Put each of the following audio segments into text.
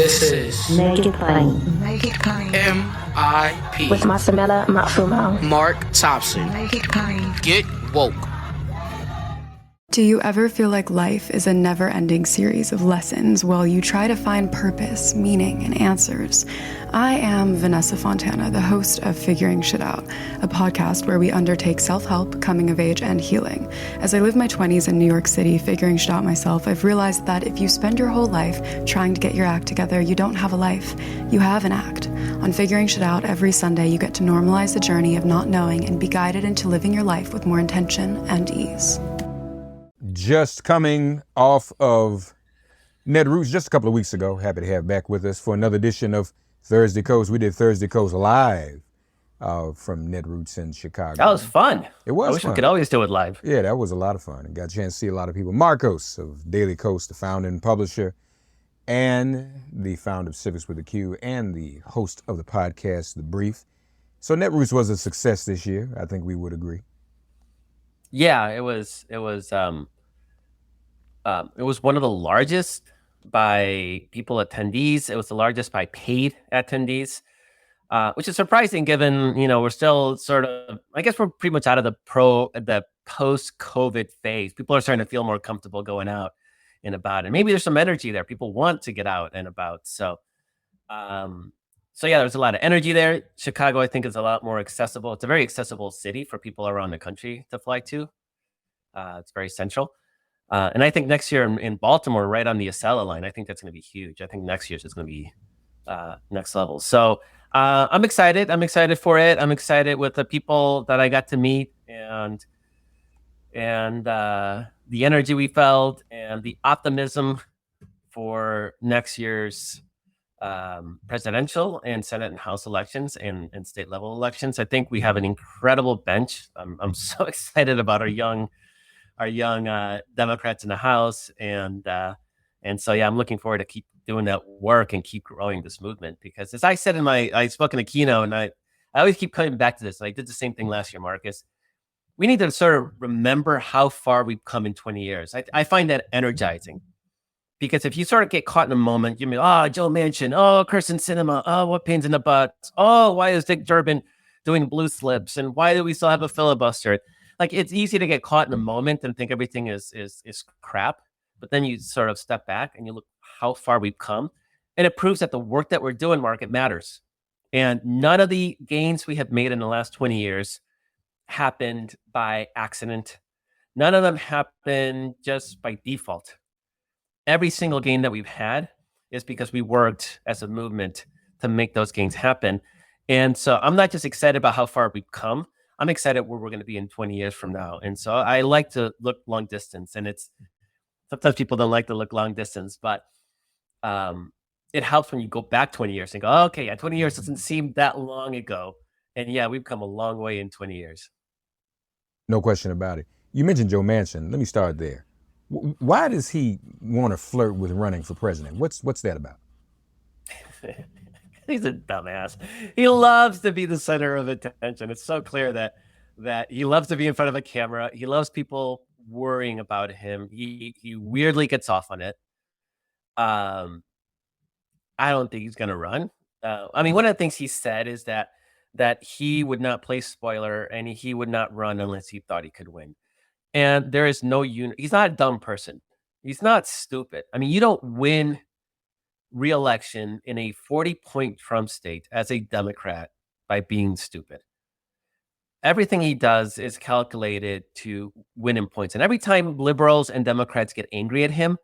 This is Make it plain. Make it plain. MIP With Masamela Matfumo. Mark Thompson. Make it plain. Get woke. Do you ever feel like life is a never-ending series of lessons while you try to find purpose, meaning, and answers? I am Vanessa Fontana, the host of Figuring Shit Out, a podcast where we undertake self-help, coming of age, and healing. As I live my 20s in New York City figuring shit out myself, I've realized that if you spend your whole life trying to get your act together, you don't have a life. You have an act. On Figuring Shit Out, every Sunday, you get to normalize the journey of not knowing and be guided into living your life with more intention and ease. Just coming off of Netroots just a couple of weeks ago. Happy to have back with us for another edition of Thursday Kos. We did Thursday Kos live from Netroots in Chicago. That was fun. It was I wish fun. we could always do it live. Yeah, that was a lot of fun. And got a chance to see a lot of people. Markos of Daily Kos, the founder and publisher, and the founder of Civics with a Q, and the host of the podcast, The Brief. So Netroots was a success this year. I think we would agree. Yeah, it was one of the largest by people attendees. It was the largest by paid attendees, which is surprising given, we're still sort of, I guess we're pretty much out of the post-COVID phase. People are starting to feel more comfortable going out and about, and maybe there's some energy there. People want to get out and about. So yeah, there's a lot of energy there. Chicago, I think, is a lot more accessible. It's a very accessible city for people around the country to fly to. It's very central. And I think next year in Baltimore, right on the Acela line, I think that's going to be huge. I think next year's is going to be next level. So I'm excited. I'm excited for it. I'm excited with the people that I got to meet and the energy we felt and the optimism for next year's presidential and Senate and House elections and state level elections. I think we have an incredible bench. I'm so excited about our young Democrats in the House, and so yeah, I'm looking forward to keep doing that work and keep growing this movement, because as I said I spoke in a keynote, and I always keep coming back to this. And I did the same thing last year, Markos. We need to sort of remember how far we've come in 20 years. I find that energizing, because if you sort of get caught in a moment, you'll be, Joe Manchin, Kirsten Sinema, what pains in the butt, why is Dick Durbin doing blue slips, and why do we still have a filibuster? Like, it's easy to get caught in a moment and think everything is crap, but then you sort of step back and you look how far we've come, and it proves that the work that we're doing, Mark, it matters. And none of the gains we have made in the last 20 years happened by accident. None of them happened just by default. Every single gain that we've had is because we worked as a movement to make those gains happen. And so I'm not just excited about how far we've come, I'm excited where we're going to be in 20 years from now. And so I like to look long distance, and sometimes people don't like to look long distance, but it helps when you go back 20 years and go, okay, yeah, 20 years doesn't seem that long ago. And yeah, we've come a long way in 20 years. No question about it. You mentioned Joe Manchin. Let me start there. Why does he want to flirt with running for president? What's that about? He's a dumbass. He loves to be the center of attention. It's so clear that he loves to be in front of a camera. He loves people worrying about him. He weirdly gets off on it. I don't think he's going to run. One of the things he said is that he would not play spoiler, and he would not run unless he thought he could win. And there is no he's not a dumb person. He's not stupid. You don't win re-election in a 40-point Trump state as a Democrat by being stupid. Everything he does is calculated to win in points. And every time liberals and Democrats get angry at him,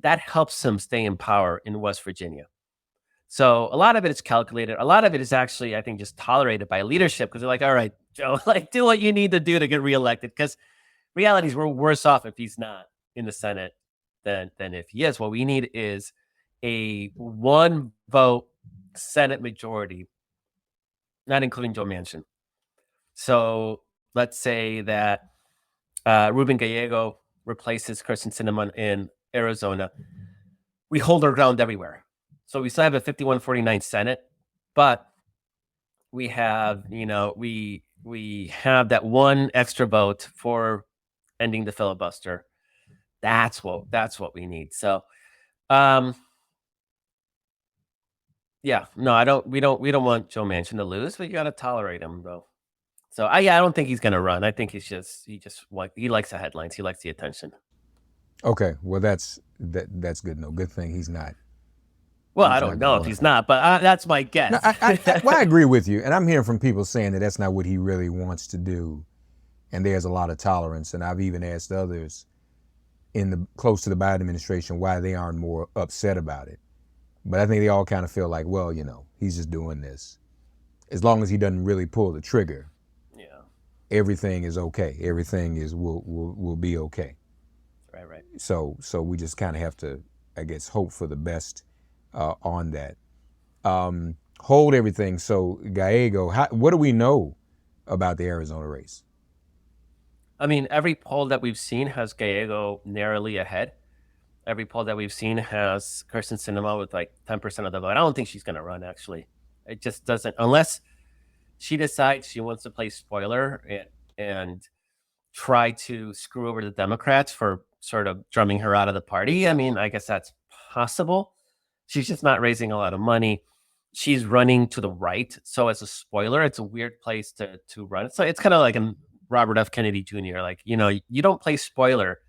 that helps him stay in power in West Virginia. So a lot of it is calculated. A lot of it is actually, I think, just tolerated by leadership, because they're like, all right, Joe, do what you need to do to get reelected. Because reality is we're worse off if he's not in the Senate than if he is. What we need is a 1-vote Senate majority, not including Joe Manchin. So let's say that Ruben Gallego replaces Kirsten Sinema in Arizona. We hold our ground everywhere. So we still have a 51-49 Senate, but we have, we have that one extra vote for ending the filibuster. That's what we need. So Yeah, no, I don't. We don't want Joe Manchin to lose, but you got to tolerate him, though. So I don't think he's gonna run. I think he likes the headlines. He likes the attention. Okay, well that's good. No, good thing he's not. Well, I don't know if he's not, but that's my guess. No, I agree with you, and I'm hearing from people saying that that's not what he really wants to do, and there's a lot of tolerance. And I've even asked others close to the Biden administration why they aren't more upset about it. But I think they all kind of feel like, well, he's just doing this. As long as he doesn't really pull the trigger, everything is okay. Everything will be okay. Right. So we just kind of have to, I guess, hope for the best on that. Hold everything. So Gallego, what do we know about the Arizona race? I mean, every poll that we've seen has Gallego narrowly ahead. Every poll that we've seen has Kirsten Sinema with like 10% of the vote. I don't think she's going to run, actually. It just doesn't, unless she decides she wants to play spoiler and try to screw over the Democrats for sort of drumming her out of the party. I mean, I guess that's possible. She's just not raising a lot of money. She's running to the right. So as a spoiler, it's a weird place to run. So it's kind of like in Robert F. Kennedy Jr. Like, you don't play spoiler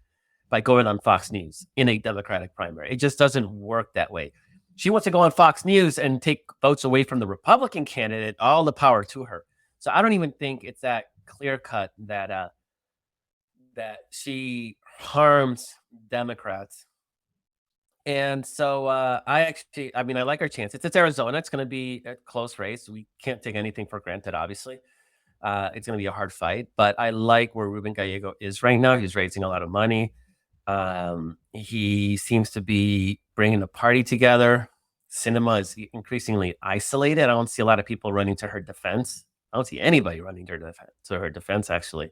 by going on Fox News in a Democratic primary. It just doesn't work that way. She wants to go on Fox News and take votes away from the Republican candidate, all the power to her. So I don't even think it's that clear cut that she harms Democrats. And so I like her chances. It's Arizona. It's going to be a close race. We can't take anything for granted, obviously. It's going to be a hard fight, but I like where Ruben Gallego is right now. He's raising a lot of money. He seems to be bringing the party together. Sinema is increasingly isolated. I don't see a lot of people running to her defense. I don't see anybody running to her defense, actually.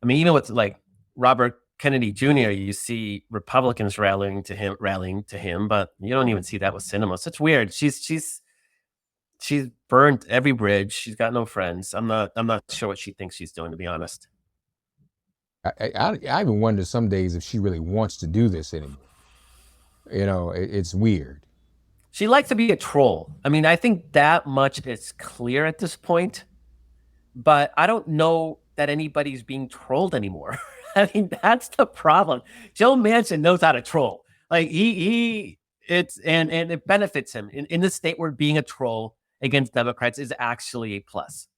I mean, even with like Robert Kennedy Jr., you see Republicans rallying to him, but you don't even see that with Sinema. So it's weird. She's burned every bridge. She's got no friends. I'm not sure what she thinks she's doing, to be honest. I even wonder some days if she really wants to do this anymore. It's weird. She likes to be a troll. I mean, I think that much is clear at this point, but I don't know that anybody's being trolled anymore. I mean, that's the problem. Joe Manchin knows how to troll. Like it benefits him in the state where being a troll against Democrats is actually a plus.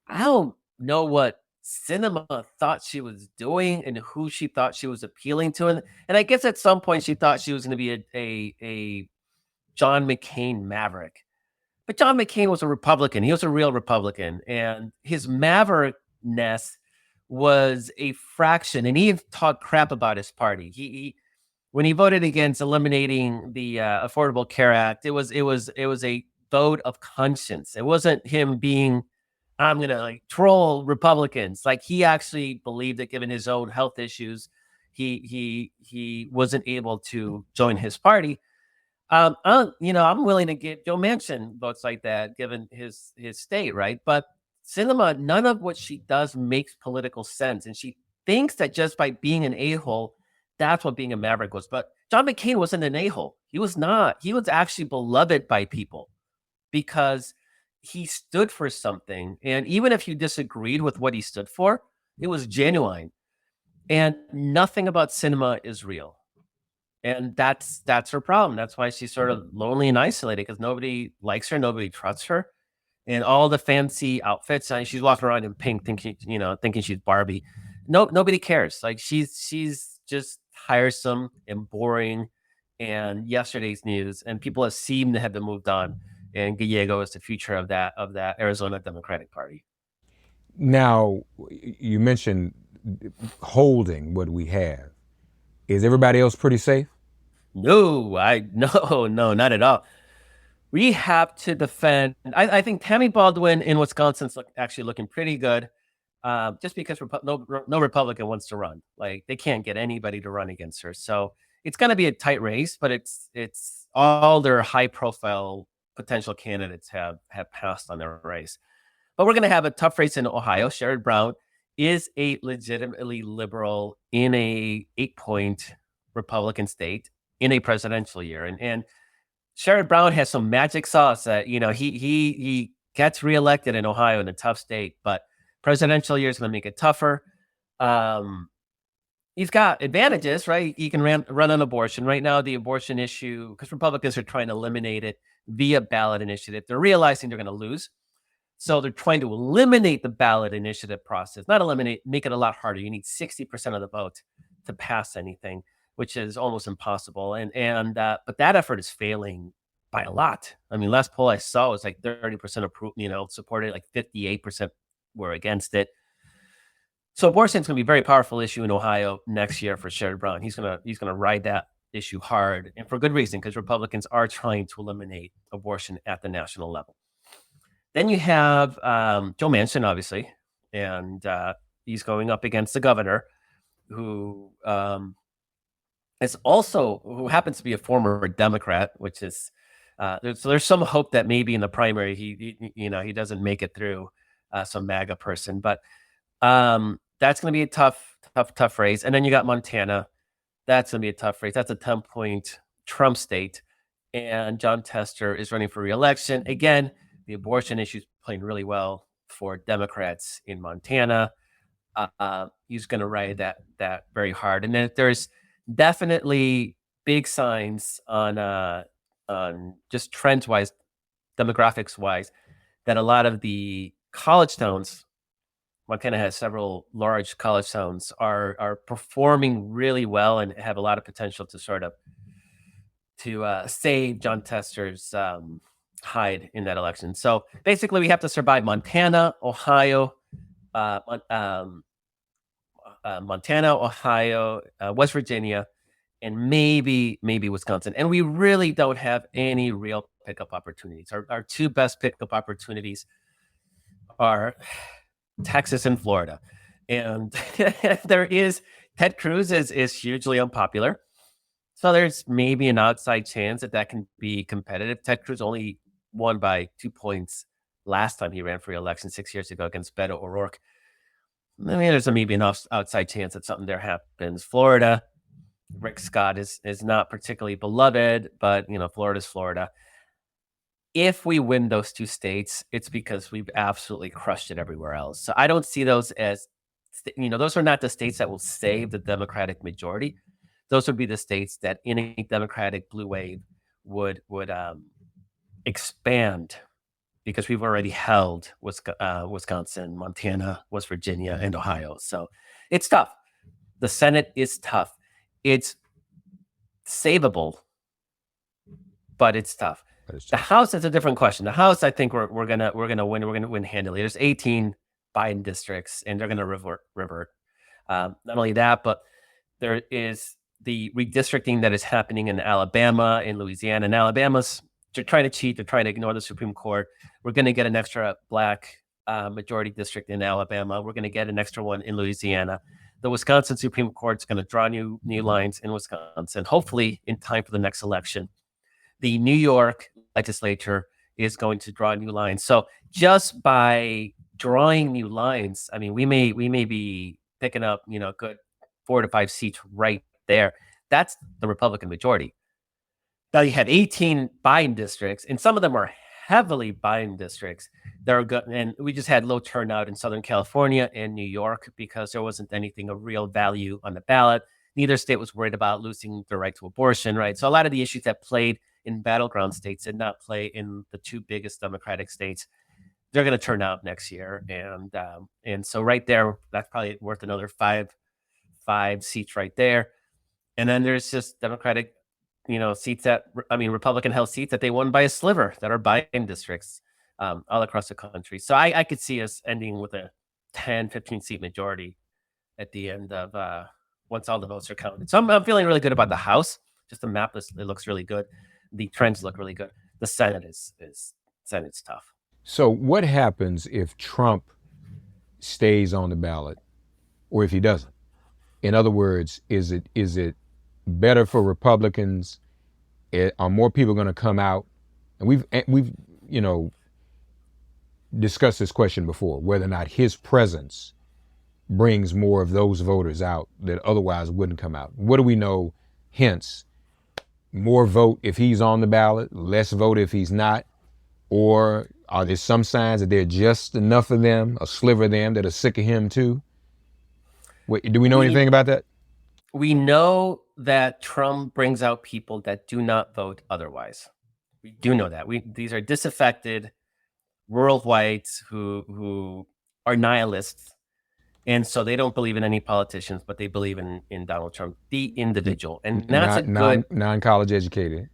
I don't know what Sinema thought she was doing and who she thought she was appealing to. And I guess at some point she thought she was going to be a John McCain maverick. But John McCain was a Republican. He was a real Republican. And his maverickness was a fraction. And he talked crap about his party. He when he voted against eliminating the Affordable Care Act, it was a vote of conscience. It wasn't him being, I'm going to like troll Republicans. Like he actually believed that given his own health issues, he wasn't able to join his party. I'm willing to give Joe Manchin votes like that, given his state, right? But Sinema, none of what she does makes political sense. And she thinks that just by being an a-hole, that's what being a maverick was. But John McCain wasn't an a-hole. He was not. He was actually beloved by people because he stood for something. And even if you disagreed with what he stood for, it was genuine. And nothing about Sinema is real. And that's her problem. That's why she's sort of lonely and isolated, because nobody likes her, nobody trusts her. And all the fancy outfits, she's walking around in pink, thinking she's Barbie. Nobody cares. Like she's just tiresome and boring. And yesterday's news, and people have seemed to have been moved on. And Gallego is the future of that Arizona Democratic Party. Now, you mentioned holding what we have. Is everybody else pretty safe? No, not at all. We have to defend. I think Tammy Baldwin in Wisconsin's actually looking pretty good, just because no Republican wants to run. Like they can't get anybody to run against her. So it's going to be a tight race, but it's all their high-profile potential candidates have passed on their race. But we're going to have a tough race in Ohio. Sherrod Brown is a legitimately liberal in a 8-point Republican state in a presidential year. And Sherrod Brown has some magic sauce that, he gets reelected in Ohio in a tough state, but presidential year is going to make it tougher. He's got advantages, right? He can run on abortion. Right now, the abortion issue, because Republicans are trying to eliminate it via ballot initiative, they're realizing they're going to lose. So they're trying to eliminate the ballot initiative process, not eliminate, make it a lot harder. You need 60% of the vote to pass anything, which is almost impossible. But that effort is failing by a lot. I mean, last poll I saw was like 30% approved, supported, like 58% were against it. So abortion is going to be a very powerful issue in Ohio next year for Sherrod Brown. He's gonna ride that issue hard, and for good reason, because Republicans are trying to eliminate abortion at the national level. Then you have Joe Manchin, obviously, and he's going up against the governor, who happens to be a former Democrat, which is there's some hope that maybe in the primary he doesn't make it through, some MAGA person, but that's going to be a tough race. And then you got Montana. That's going to be a tough race. That's a 10-point Trump state, and John Tester is running for re-election again. The abortion issue is playing really well for Democrats in Montana. He's going to ride that very hard. And then there's definitely big signs on just trends-wise, demographics-wise, that a lot of the college towns, Montana has several large college towns, are performing really well and have a lot of potential to sort of save John Tester's hide in that election. So basically, we have to survive Montana, Ohio, West Virginia, and maybe Wisconsin. And we really don't have any real pickup opportunities. Our two best pickup opportunities are Texas and Florida. And Ted Cruz is hugely unpopular. So there's maybe an outside chance that can be competitive. Ted Cruz only won by 2 points last time he ran for re-election 6 years ago against Beto O'Rourke. I mean, there's maybe an outside chance that something there happens. Florida, Rick Scott is not particularly beloved, but Florida's Florida. If we win those two states, it's because we've absolutely crushed it everywhere else. So I don't see those as, those are not the states that will save the Democratic majority. Those would be the states that in a Democratic blue wave would expand, because we've already held Wisconsin, Montana, West Virginia, and Ohio. So it's tough. The Senate is tough. It's savable, but it's tough. The House is a different question. The House, I think we're gonna win. We're gonna win handily. There's 18 Biden districts, and they're gonna revert. Not only that, but there is the redistricting that is happening in Alabama, in Louisiana, and Alabama's. They're trying to cheat. They're trying to ignore the Supreme Court. We're going to get an extra black majority district in Alabama. We're going to get an extra one in Louisiana. The Wisconsin Supreme Court is going to draw new lines in Wisconsin, hopefully in time for the next election. The New York legislature is going to draw new lines. So just by drawing new lines, I mean, we may be picking up, good 4 to 5 seats right there. That's the Republican majority. Now you have 18 Biden districts, and some of them are heavily Biden districts. They're good, and we just had low turnout in Southern California and New York because there wasn't anything of real value on the ballot. Neither state was worried about losing the right to abortion, right? So a lot of the issues that played in battleground states did not play in the two biggest Democratic states. They're going to turn out next year, and so right there, that's probably worth another five seats right there. And then there's just Democratic, seats Republican held seats that they won by a sliver that are Biden districts all across the country. So I could see us ending with a 10, 15 seat majority at the end of once all the votes are counted. So I'm feeling really good about the House. Just the map, it looks really good. The trends look really good. The Senate Senate's tough. So what happens if Trump stays on the ballot, or if he doesn't? In other words, is it better for Republicans? Are more people going to come out? And we've discussed this question before, whether or not his presence brings more of those voters out that otherwise wouldn't come out. What do we know? Hence, more vote if he's on the ballot, less vote if he's not? Or are there some signs that there are just enough of them, a sliver of them, that are sick of him too? Do we know anything about that? We know that Trump brings out people that do not vote otherwise. We do know that. These are disaffected rural whites who are nihilists. And so they don't believe in any politicians, but they believe in Donald Trump, the individual. And that's non-college educated.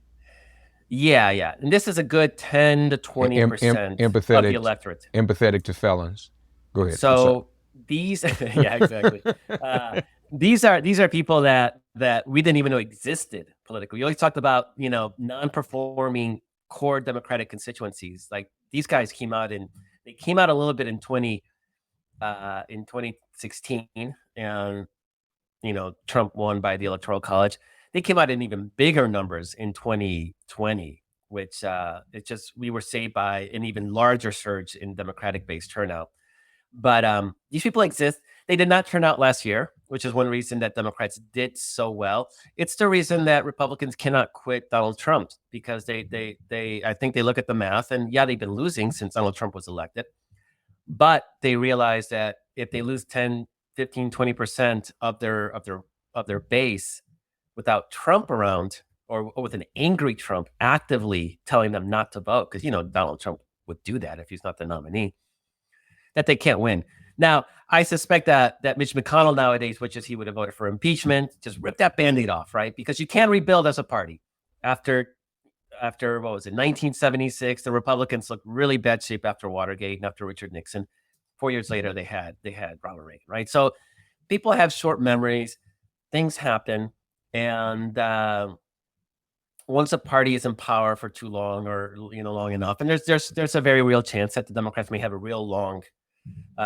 Yeah. And this is a good 10 to 20% of the electorate. Empathetic to felons. Go ahead. So these, yeah, exactly. These are people that we didn't even know existed politically. We always talked about, non-performing core Democratic constituencies. Like these guys came out a little bit in 2016, and Trump won by the Electoral College. They came out in even bigger numbers in 2020, which we were saved by an even larger surge in Democratic base turnout. But these people exist. They did not turn out last year, which is one reason that Democrats did so well. It's the reason that Republicans cannot quit Donald Trump, because I think they look at the math, and yeah, they've been losing since Donald Trump was elected. But they realize that if they lose 10, 15, 20% of their base without Trump around, or with an angry Trump actively telling them not to vote, because Donald Trump would do that if he's not the nominee, that they can't win. Now, I suspect that Mitch McConnell nowadays, which is he would have voted for impeachment, just rip that Band-Aid off, right? Because you can't rebuild as a party. After what was it, 1976, the Republicans looked really bad shape after Watergate and after Richard Nixon. 4 years later, they had Ronald Reagan, right? So people have short memories. Things happen, and once a party is in power for too long, or long enough, and there's a very real chance that the Democrats may have a real long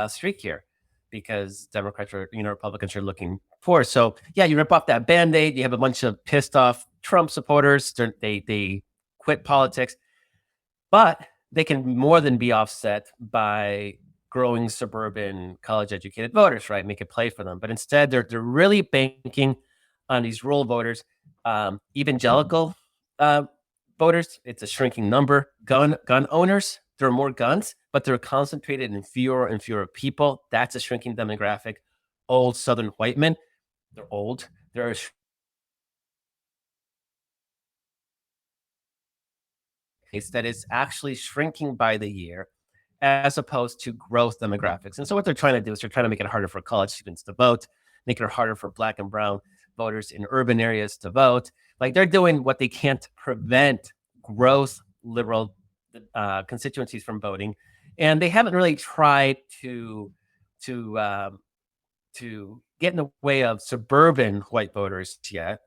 streak here, because Democrats are, Republicans are looking poor. So yeah, you rip off that Band-Aid. You have a bunch of pissed off Trump supporters. They quit politics, but they can more than be offset by growing suburban college-educated voters, right? Make it play for them. But instead, they're really banking on these rural voters, evangelical voters. It's a shrinking number. Gun owners. There are more guns, but they're concentrated in fewer and fewer people. That's a shrinking demographic. Old Southern white men. They're old. They're that is actually shrinking by the year, as opposed to growth demographics. And so what they're trying to do is they're trying to make it harder for college students to vote, make it harder for Black and brown voters in urban areas to vote. Like, they're doing what they can't prevent growth liberal constituencies from voting. And they haven't really tried to get in the way of suburban white voters yet.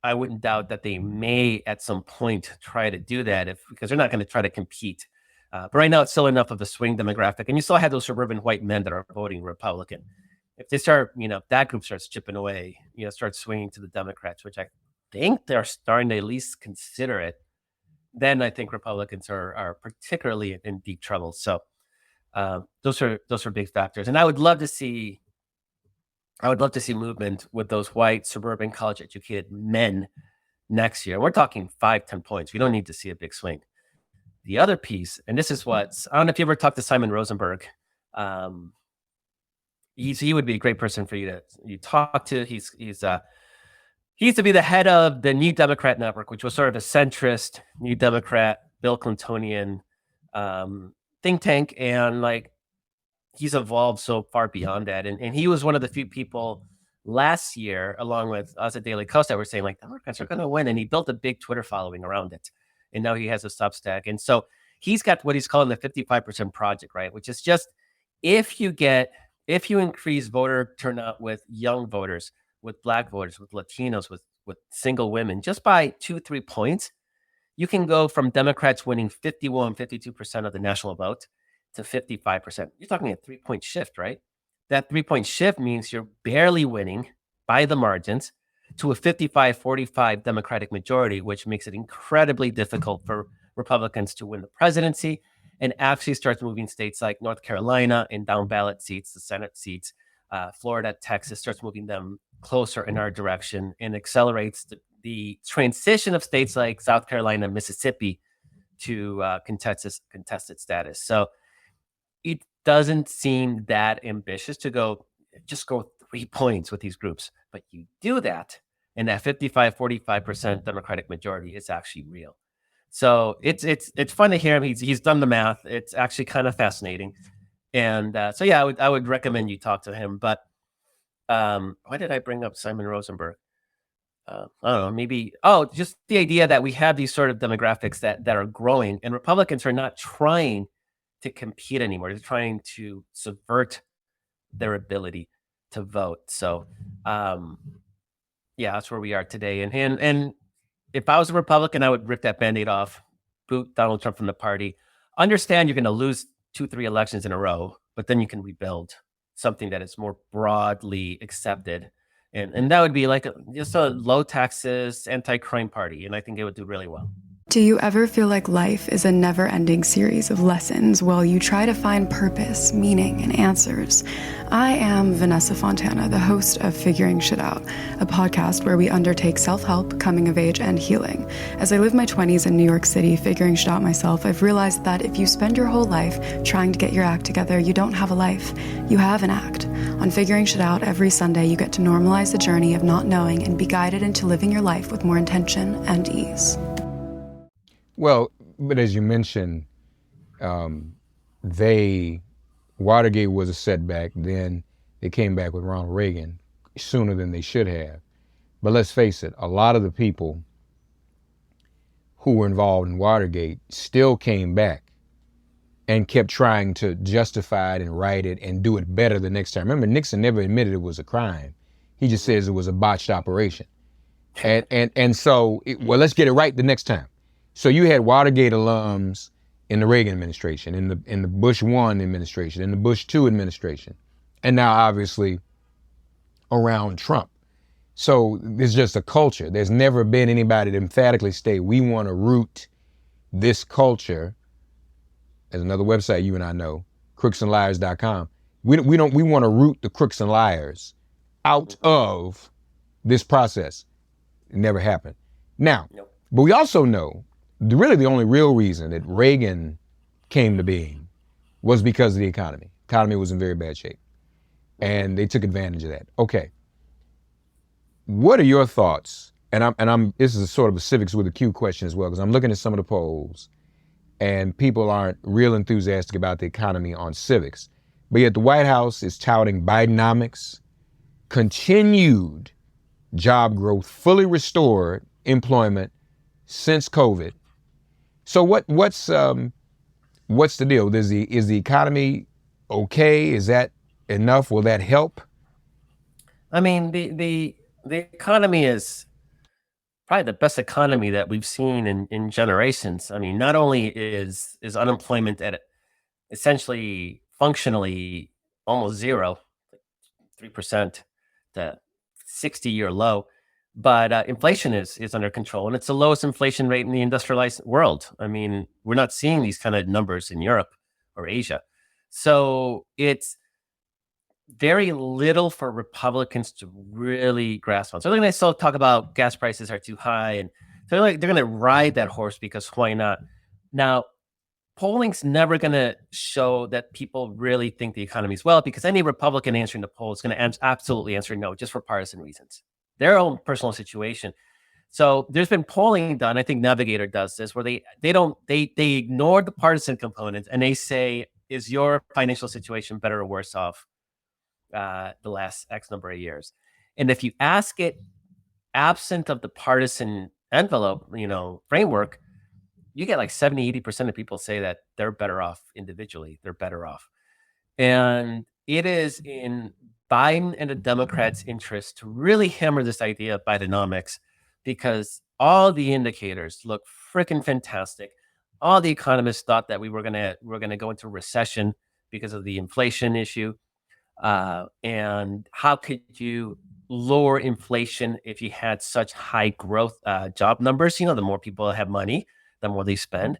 I wouldn't doubt that they may at some point try to do that, because they're not going to try to compete. But right now, it's still enough of a swing demographic, and you still have those suburban white men that are voting Republican. If they start, that group starts chipping away, starts swinging to the Democrats, which I think they're starting to at least consider it, then I think Republicans are particularly in deep trouble. So those are big factors, and I would love to see movement with those white suburban college educated men next year. We're talking 5-10 points. We don't need to see a big swing. The other piece, and this is I don't know if you ever talked to Simon Rosenberg. He would be a great person for you to talk to. He used to be the head of the New Democrat Network, which was sort of a centrist New Democrat, Bill Clintonian think tank, and he's evolved so far beyond that. And he was one of the few people last year, along with us at Daily Kos, that were saying Democrats are going to win. And he built a big Twitter following around it. And now he has a Substack. And so he's got what he's calling the 55% project, right? Which is just, if you increase voter turnout with young voters, with Black voters, with Latinos, with single women, just by 2-3 points, you can go from Democrats winning 52% of the national vote to 55%. You're talking a 3-point shift, right? That 3-point shift means you're barely winning by the margins to a 55-45 Democratic majority, which makes it incredibly difficult for Republicans to win the presidency, and actually starts moving states like North Carolina in down ballot seats, the Senate seats, Florida, Texas, starts moving them closer in our direction, and accelerates the transition of states like South Carolina and Mississippi to contested status. So it doesn't seem that ambitious to go 3 points with these groups. But you do that, and that 55-45% Democratic majority is actually real. So it's fun to hear him. He's done the math. It's actually kind of fascinating. And so yeah, I would recommend you talk to him. But why did I bring up Simon Rosenberg? I don't know, maybe, just the idea that we have these sort of demographics that are growing, and Republicans are not trying to compete anymore. They're trying to subvert their ability to vote. So, yeah, that's where we are today. And if I was a Republican, I would rip that Band-Aid off, boot Donald Trump from the party. Understand you're going to lose 2-3 elections in a row, but then you can rebuild something that is more broadly accepted. And that would be like just a low taxes, anti-crime party. And I think it would do really well. Do you ever feel like life is a never-ending series of lessons while you try to find purpose, meaning, and answers? I am Vanessa Fontana, the host of Figuring Shit Out, a podcast where we undertake self-help, coming of age, and healing. As I live my 20s in New York City figuring shit out myself, I've realized that if you spend your whole life trying to get your act together, you don't have a life. You have an act. On Figuring Shit Out, every Sunday, you get to normalize the journey of not knowing and be guided into living your life with more intention and ease. Well, but as you mentioned, Watergate was a setback. Then they came back with Ronald Reagan sooner than they should have. But let's face it, a lot of the people who were involved in Watergate still came back and kept trying to justify it and write it and do it better the next time. Remember, Nixon never admitted it was a crime. He just says it was a botched operation. And so, let's get it right the next time. So you had Watergate alums in the Reagan administration, in the Bush 1 administration, in the Bush 2 administration, and now obviously around Trump. So there's just a culture. There's never been anybody to emphatically say, we want to root this culture. There's another website you and I know, crooksandliars.com. We want to root the crooks and liars out of this process. It never happened. Now, but we also know really the only real reason that Reagan came to being was because of the economy. The economy was in very bad shape. And they took advantage of that. Okay. What are your thoughts? And this is a sort of a civics with a Q question as well, because I'm looking at some of the polls and people aren't real enthusiastic about the economy on civics. But yet the White House is touting Bidenomics, continued job growth, fully restored employment since COVID. So what's the deal? Is the economy okay? Is that enough? Will that help? I mean, the economy is probably the best economy that we've seen in generations. I mean, not only is unemployment at essentially functionally almost zero, 3% to 60-year low, but inflation is under control, and it's the lowest inflation rate in the industrialized world. I mean, we're not seeing these kind of numbers in Europe or Asia. So it's very little for Republicans to really grasp on. So they're going to still talk about gas prices are too high, and they're going to ride that horse because why not? Now, polling's never going to show that people really think the economy is well, because any Republican answering the poll is going to absolutely answer no, just for partisan reasons, their own personal situation. So there's been polling done. I think Navigator does this, where they ignore the partisan component and they say, is your financial situation better or worse off the last X number of years? And if you ask it absent of the partisan envelope, framework, you get like 70-80% of people say that they're better off individually. They're better off. And it is in Biden and the Democrats' interest to really hammer this idea of Bidenomics, because all the indicators look freaking fantastic. All the economists thought that we're gonna go into recession because of the inflation issue. And how could you lower inflation if you had such high growth job numbers? The more people have money, the more they spend.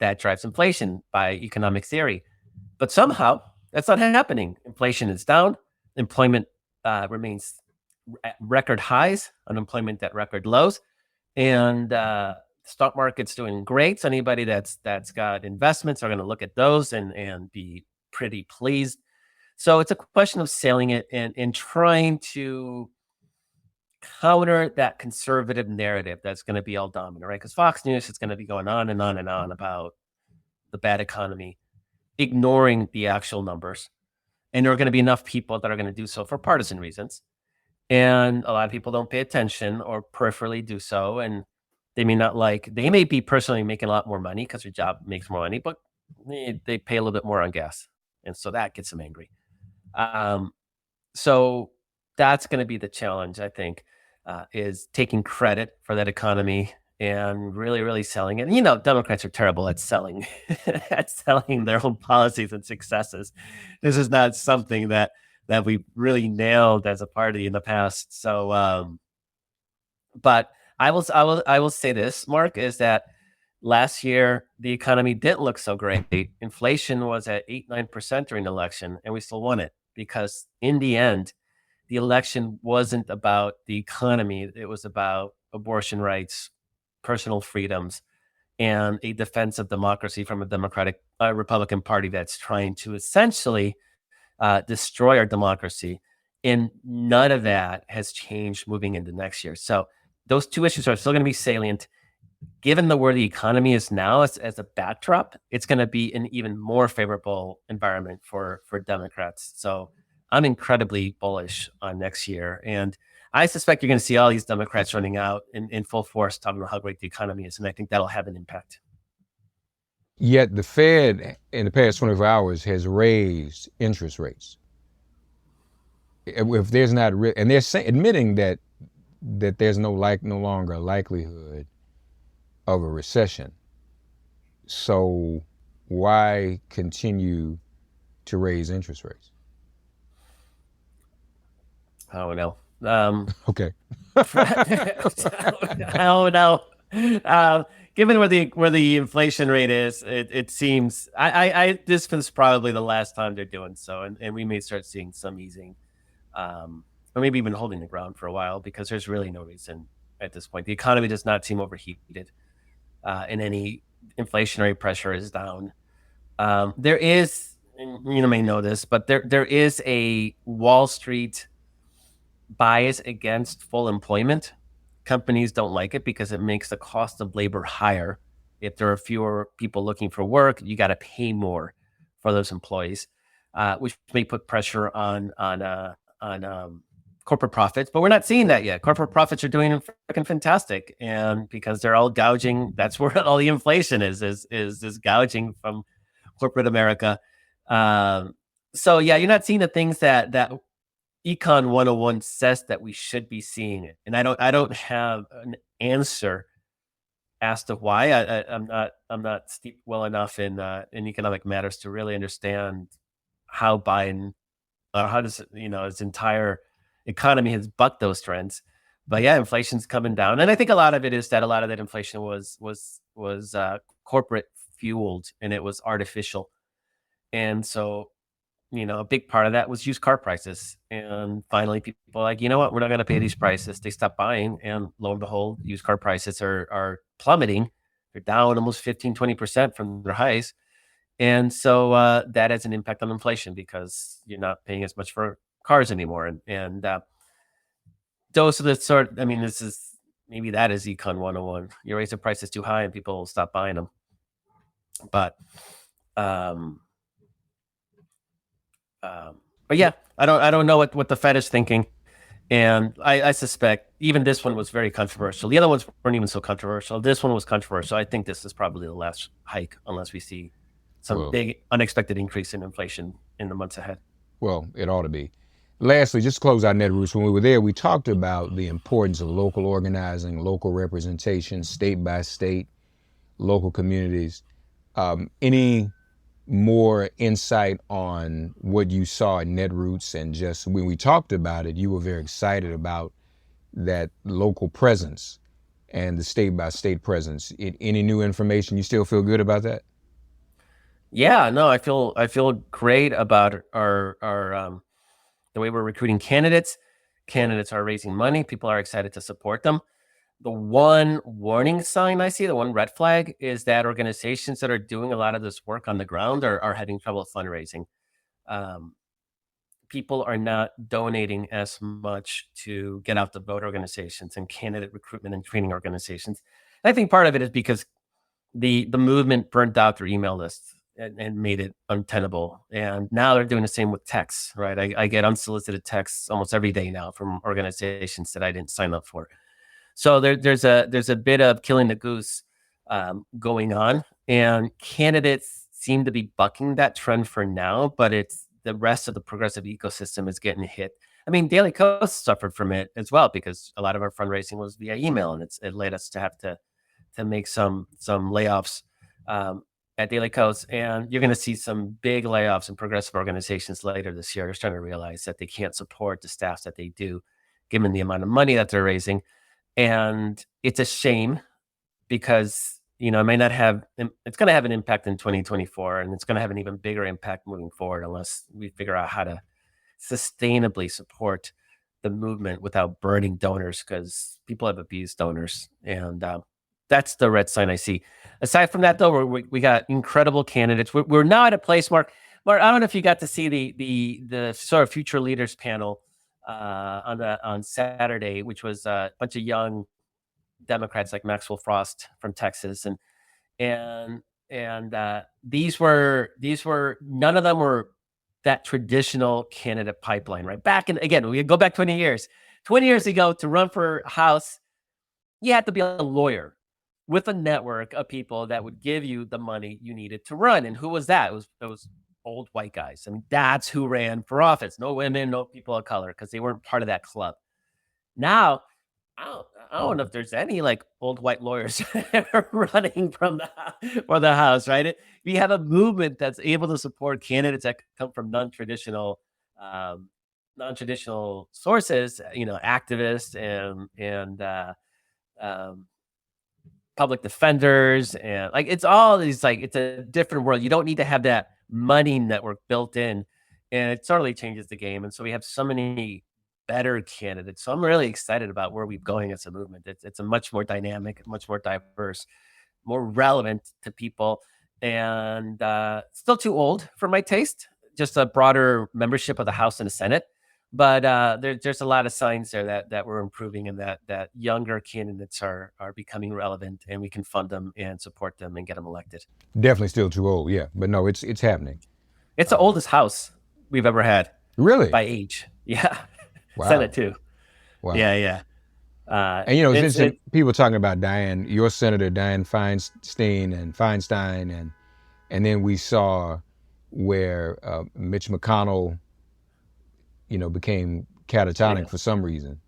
That drives inflation by economic theory. But somehow that's not happening. Inflation is down. Employment remains at record highs. Unemployment at record lows. and stock market's doing great. So anybody that's got investments are going to look at those and be pretty pleased. So it's a question of selling it and trying to counter that conservative narrative that's going to be all dominant, right? Because Fox News is going to be going on and on and on about the bad economy, ignoring the actual numbers. And there are going to be enough people that are going to do so for partisan reasons. And a lot of people don't pay attention or peripherally do so. And they may be personally making a lot more money because their job makes more money, but they pay a little bit more on gas. And so that gets them angry. So that's going to be the challenge, I think, is taking credit for that economy and really, really selling it. And, Democrats are terrible at selling, at selling their own policies and successes. This is not something that we really nailed as a party in the past. So, but I will say this, Mark, is that last year the economy didn't look so great. Inflation was at 8-9% during the election, and we still won it because in the end, the election wasn't about the economy. It was about abortion rights, personal freedoms, and a defense of democracy from a Democratic Republican Party that's trying to essentially destroy our democracy. And none of that has changed moving into next year. So those two issues are still going to be salient. Given where the economy is now as a backdrop, it's going to be an even more favorable environment for Democrats. So I'm incredibly bullish on next year. And I suspect you're going to see all these Democrats running out in full force talking about how great the economy is. And I think that'll have an impact. Yet the Fed in the past 24 hours has raised interest rates. If there's not, and they're admitting that there's no longer a likelihood of a recession. So why continue to raise interest rates? I don't know. Okay. I don't know. Given where the inflation rate is, it seems this is probably the last time they're doing so, and we may start seeing some easing, or maybe even holding the ground for a while because there's really no reason at this point. The economy does not seem overheated, and any inflationary pressure is down. There is, and you may know this, but there is a Wall Street bias against full employment. Companies don't like it because it makes the cost of labor higher. If there are fewer people looking for work, you got to pay more for those employees, which may put pressure on corporate profits. But we're not seeing that yet. Corporate profits are doing freaking fantastic, and because they're all gouging, that's where all the inflation is gouging from corporate America. So yeah, you're not seeing the things that Econ 101 says that we should be seeing it. And I don't have an answer as to why. I'm not steeped well enough in economic matters to really understand how Biden, how does his entire economy has bucked those trends. But yeah, inflation's coming down, and I think a lot of it is that a lot of that inflation was corporate fueled and it was artificial, and so. A big part of that was used car prices. And finally, people are like, you know what? We're not going to pay these prices. They stopped buying. And lo and behold, used car prices are plummeting. They're down almost 15-20% from their highs. And so that has an impact on inflation because you're not paying as much for cars anymore. And those are the maybe that is Econ 101. You raise the prices too high and people will stop buying them. But yeah, I don't know what the Fed is thinking, and I suspect even this one was very controversial. The other ones weren't even so controversial. This one was controversial. I think this is probably the last hike, unless we see some big unexpected increase in inflation in the months ahead. Well, it ought to be. Lastly, just to close out Netroots, when we were there, we talked about the importance of local organizing, local representation, state by state, local communities. Any more insight on what you saw at Netroots, and just when we talked about it, you were very excited about that local presence and the state by state presence. Any new information? You still feel good about that? Yeah, no, I feel great about our the way we're recruiting candidates. Candidates are raising money. People are excited to support them. The one warning sign I see, the one red flag, is that organizations that are doing a lot of this work on the ground are having trouble fundraising. Um, People are not donating as much to get out the vote organizations and candidate recruitment and training organizations. And I think part of it is because the movement burnt out their email lists and made it untenable. And now they're doing the same with texts, right? I get unsolicited texts almost every day now from organizations that I didn't sign up for. So there's a bit of killing the goose going on, and candidates seem to be bucking that trend for now, but it's the rest of the progressive ecosystem is getting hit. I mean, Daily Kos suffered from it as well because a lot of our fundraising was via email, and it led us to have to make some layoffs at Daily Kos, and you're going to see some big layoffs in progressive organizations later this year. They're starting to realize that they can't support the staffs that they do, given the amount of money that they're raising. And it's a shame because, it may not have, it's going to have an impact in 2024, and it's going to have an even bigger impact moving forward unless we figure out how to sustainably support the movement without burning donors, because people have abused donors. And that's the red sign I see. Aside from that, though, we got incredible candidates. We're now at a place, Mark, I don't know if you got to see the sort of future leaders panel on Saturday, which was a bunch of young Democrats like Maxwell Frost from Texas, and these were none of them were that traditional candidate pipeline, right? Back in, again, we go back 20 years. 20 years ago, to run for House, you had to be a lawyer with a network of people that would give you the money you needed to run. And who was that? It was old white guys. I mean, that's who ran for office. No women, no people of color, because they weren't part of that club. Now, I don't know if there's any like old white lawyers running for the House, right? We have a movement that's able to support candidates that come from non-traditional sources, activists and public defenders, and like it's all these, like, it's a different world. You don't need to have that money network built in, and it totally changes the game. And so we have so many better candidates. So I'm really excited about where we're going as a movement. It's a much more dynamic, much more diverse, more relevant to people, and still too old for my taste. Just a broader membership of the House and the Senate. But there's a lot of signs there that we're improving, and that younger candidates are becoming relevant, and we can fund them and support them and get them elected. Definitely still too old, yeah. But no, it's happening. It's the oldest House we've ever had. Really? By age. Yeah. Wow. Senate too. Wow. Yeah. And it's interesting, people talking about your Senator Dianne Feinstein, and then we saw where Mitch McConnell, became catatonic for some reason.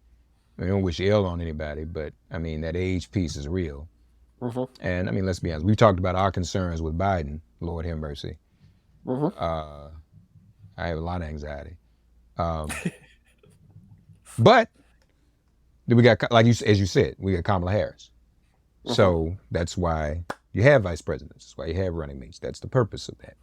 I don't wish ill on anybody, but I mean, that age piece is real. Mm-hmm. And I mean, let's be honest, we've talked about our concerns with Biden, Lord have mercy. Mm-hmm. I have a lot of anxiety. But then we got, as you said, we got Kamala Harris. Mm-hmm. So that's why you have vice presidents. That's why you have running mates. That's the purpose of that.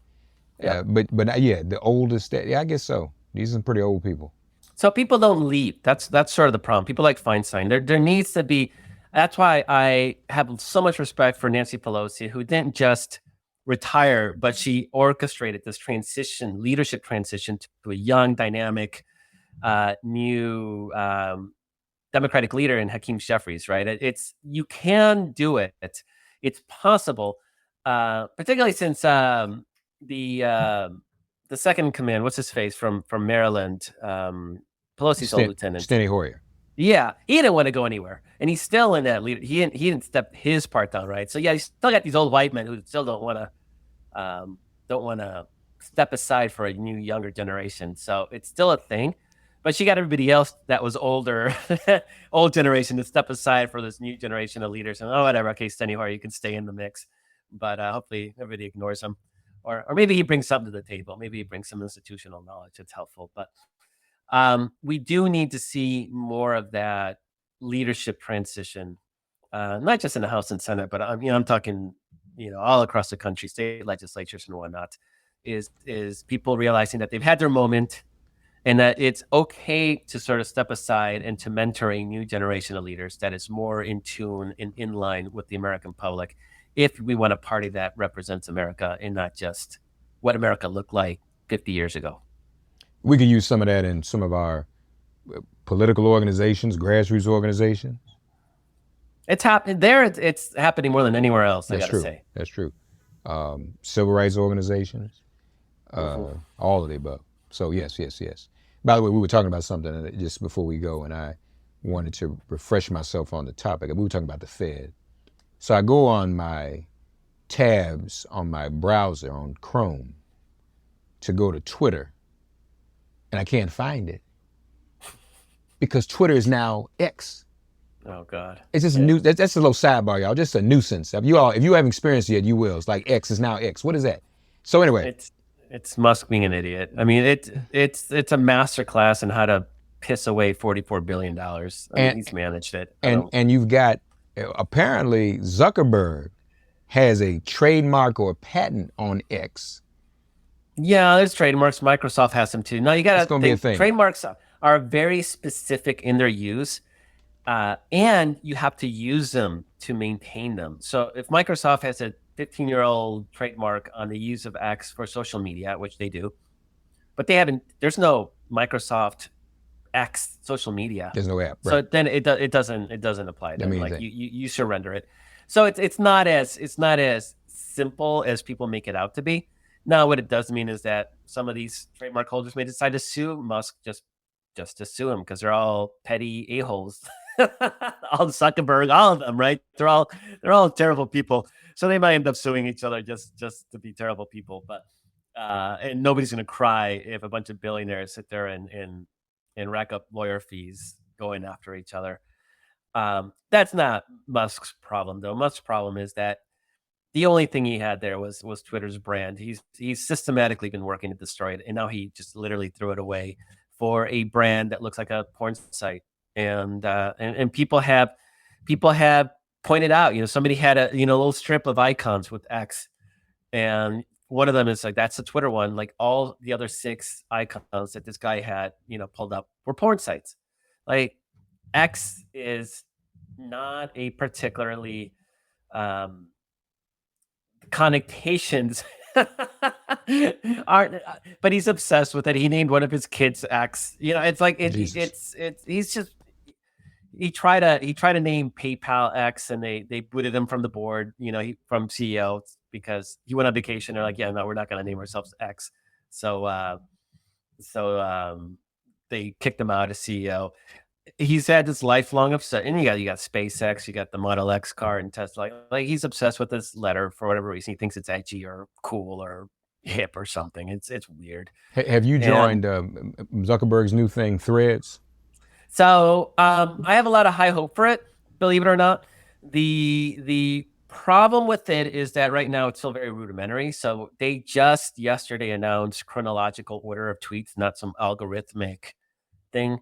Yeah. But yeah, the oldest, I guess so. These are some pretty old people. So people don't leave. That's sort of the problem. People like Feinstein. There needs to be. That's why I have so much respect for Nancy Pelosi, who didn't just retire, but she orchestrated this leadership transition to a young, dynamic, new Democratic leader in Hakeem Jeffries. Right? You can do it. It's possible, particularly since the second in command, what's his face from Maryland, Pelosi's old lieutenant, Steny Hoyer. Yeah, he didn't want to go anywhere, and he's still in that leader. He didn't step his part down, right? So yeah, you still got these old white men who still don't want to step aside for a new, younger generation. So it's still a thing, but she got everybody else that was older, old generation, to step aside for this new generation of leaders. And whatever, okay, Steny Hoyer, you can stay in the mix, but hopefully everybody ignores him. Or maybe he brings something to the table. Maybe he brings some institutional knowledge that's helpful. But we do need to see more of that leadership transition, not just in the House and Senate, but I'm talking, all across the country, state legislatures and whatnot. Is people realizing that they've had their moment, and that it's okay to sort of step aside and to mentor a new generation of leaders that is more in tune and in line with the American public, if we want a party that represents America and not just what America looked like 50 years ago. We could use some of that in some of our political organizations, grassroots organizations. It's happening there. It's happening more than anywhere else. I gotta say. That's true. Civil rights organizations, all of the above. So yes. By the way, we were talking about something just before we go, and I wanted to refresh myself on the topic. We were talking about the Fed. So I go on my tabs on my browser on Chrome to go to Twitter, and I can't find it because Twitter is now X. Oh God! It's just a new. That's a little sidebar, y'all. Just a nuisance. If you haven't experienced it yet, you will. It's like X is now X. What is that? So anyway, it's Musk being an idiot. I mean, it's a masterclass in how to piss away $44 billion. He's managed it. And you've got apparently Zuckerberg has a trademark or a patent on X. Yeah, there's trademarks. Microsoft has them too. Now you got to think trademarks are very specific in their use. And you have to use them to maintain them. So if Microsoft has a 15-year-old trademark on the use of X for social media, which they do, but there's no Microsoft X social media. There's no app. Right. So then it doesn't apply. Then. Like you surrender it. So it's not as simple as people make it out to be. Now, what it does mean is that some of these trademark holders may decide to sue Musk just to sue him because they're all petty a-holes. All Zuckerberg, all of them, right? They're all terrible people. So they might end up suing each other just to be terrible people. But and nobody's gonna cry if a bunch of billionaires sit there and rack up lawyer fees going after each other. That's not Musk's problem, though. Musk's problem is that the only thing he had there was Twitter's brand. He's systematically been working to destroy it, and now he just literally threw it away for a brand that looks like a porn site. And people have pointed out, somebody had a little strip of icons with X, and one of them is like, that's the Twitter one. Like all the other 6 icons that this guy had, pulled up were porn sites. Like X is not a particularly connotations aren't, but he's obsessed with it. He named one of his kids X. It's like he tried to name PayPal X, and they booted him from the board, from CEO, because he went on vacation. They're like, yeah, no, we're not going to name ourselves X. So they kicked him out as CEO. He's had this lifelong obsession. And you got SpaceX, you got the Model X car and Tesla. Like he's obsessed with this letter for whatever reason. He thinks it's edgy or cool or hip or something. It's weird. Have you joined Zuckerberg's new thing, Threads? So I have a lot of high hope for it, believe it or not. The problem with it is that right now it's still very rudimentary. So they just yesterday announced chronological order of tweets, not some algorithmic thing.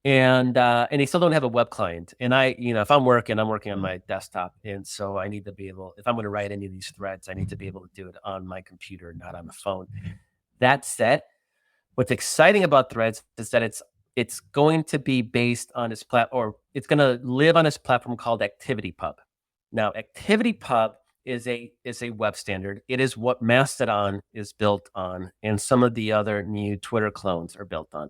And they still don't have a web client. And if I'm working on my desktop. And so I need to be able, if I'm going to write any of these threads, I need to be able to do it on my computer, not on the phone. That said, what's exciting about Threads is that it's going to be based on this or it's going to live on this platform called ActivityPub. Now, ActivityPub is a web standard. It is what Mastodon is built on, and some of the other new Twitter clones are built on.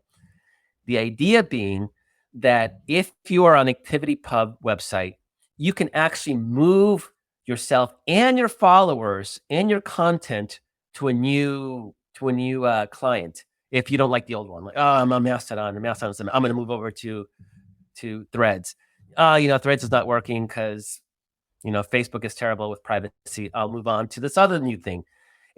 The idea being that if you are on ActivityPub website, you can actually move yourself and your followers and your content to a new client. If you don't like the old one, like, oh, I'm on Mastodon, I'm going to move over to Threads. Threads is not working because Facebook is terrible with privacy. I'll move on to this other new thing.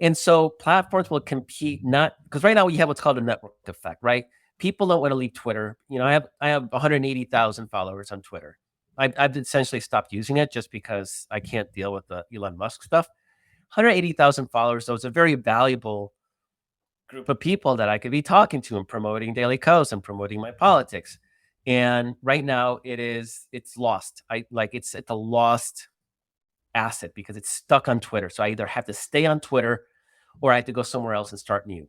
And so platforms will compete, not because right now we have what's called a network effect, right? People don't want to leave Twitter. I have 180,000 followers on Twitter. I've essentially stopped using it just because I can't deal with the Elon Musk stuff. 180,000 followers, though, is a very valuable group of people that I could be talking to and promoting Daily Kos and promoting my politics. And right now it's lost. It's a lost asset because it's stuck on Twitter. So I either have to stay on Twitter or I have to go somewhere else and start new.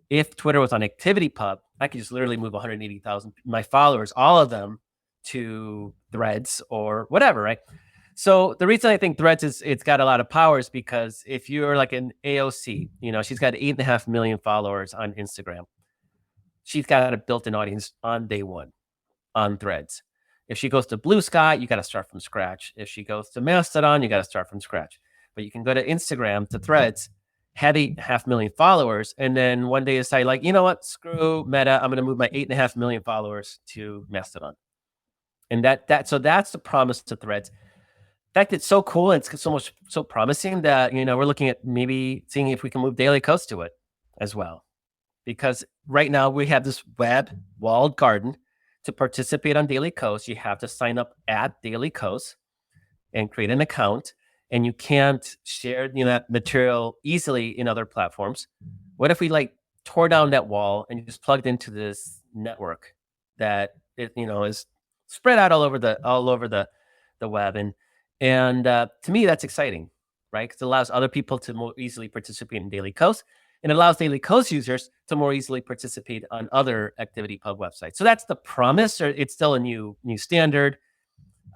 If Twitter was on ActivityPub, I could just literally move 180,000 my followers, all of them, to Threads or whatever, right? So the reason I think Threads it's got a lot of power is because if you're like an AOC, she's got 8.5 million followers on Instagram. She's got a built-in audience on day one on Threads. If she goes to Blue Sky, you got to start from scratch. If she goes to Mastodon, you got to start from scratch. But you can go to Instagram, to Threads, have 8.5 million followers, and then one day decide, like, you know what, screw Meta, I'm going to move my 8.5 million followers to Mastodon. And so that's the promise to Threads. In fact, it's so cool and it's so promising that we're looking at maybe seeing if we can move Daily Kos to it as well, because right now we have this web walled garden. To participate on Daily Kos, you have to sign up at Daily Kos and create an account, and you can't share that material easily in other platforms. What if we tore down that wall and just plugged into this network that is spread out all over the web, and to me that's exciting, right? Because it allows other people to more easily participate in Daily Kos, and it allows Daily Kos users to more easily participate on other ActivityPub websites. So that's the promise. Or it's still a new standard.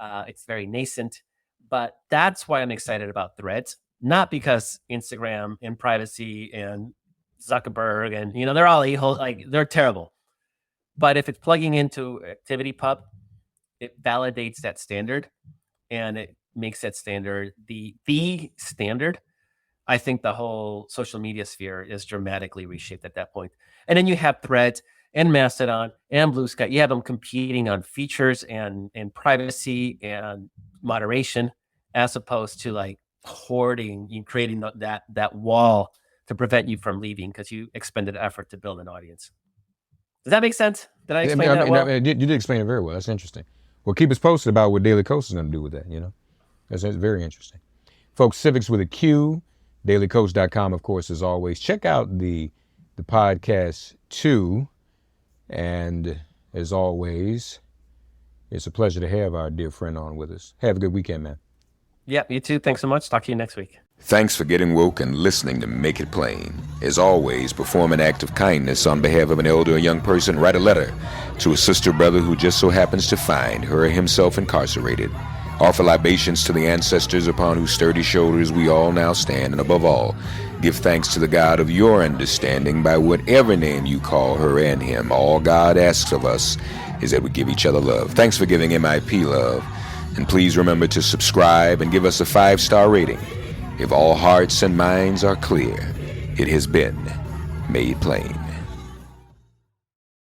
It's very nascent, but that's why I'm excited about Threads. Not because Instagram and privacy and Zuckerberg and they're all a-hole, they're terrible. But if it's plugging into ActivityPub, it validates that standard, and it makes that standard the standard. I think the whole social media sphere is dramatically reshaped at that point. And then you have Threads and Mastodon and Blue Sky. You have them competing on features and privacy and moderation, as opposed to hoarding and creating that wall to prevent you from leaving because you expended effort to build an audience. Does that make sense? Did I explain that well? You did explain it very well. That's interesting. Well, keep us posted about what Daily Kos is going to do with that, That's very interesting. Folks, Civics with a Q, dailykos.com, of course, as always. Check out the podcast, too. And as always, it's a pleasure to have our dear friend on with us. Have a good weekend, man. Yeah, you too. Thanks so much. Talk to you next week. Thanks for getting woke and listening to Make It Plain. As always, perform an act of kindness on behalf of an elder or young person. Write a letter to a sister or brother who just so happens to find her or himself incarcerated. Offer libations to the ancestors upon whose sturdy shoulders we all now stand. And above all, give thanks to the God of your understanding by whatever name you call her and him. All God asks of us is that we give each other love. Thanks for giving MIP love. And please remember to subscribe and give us a 5-star rating. If all hearts and minds are clear, it has been made plain.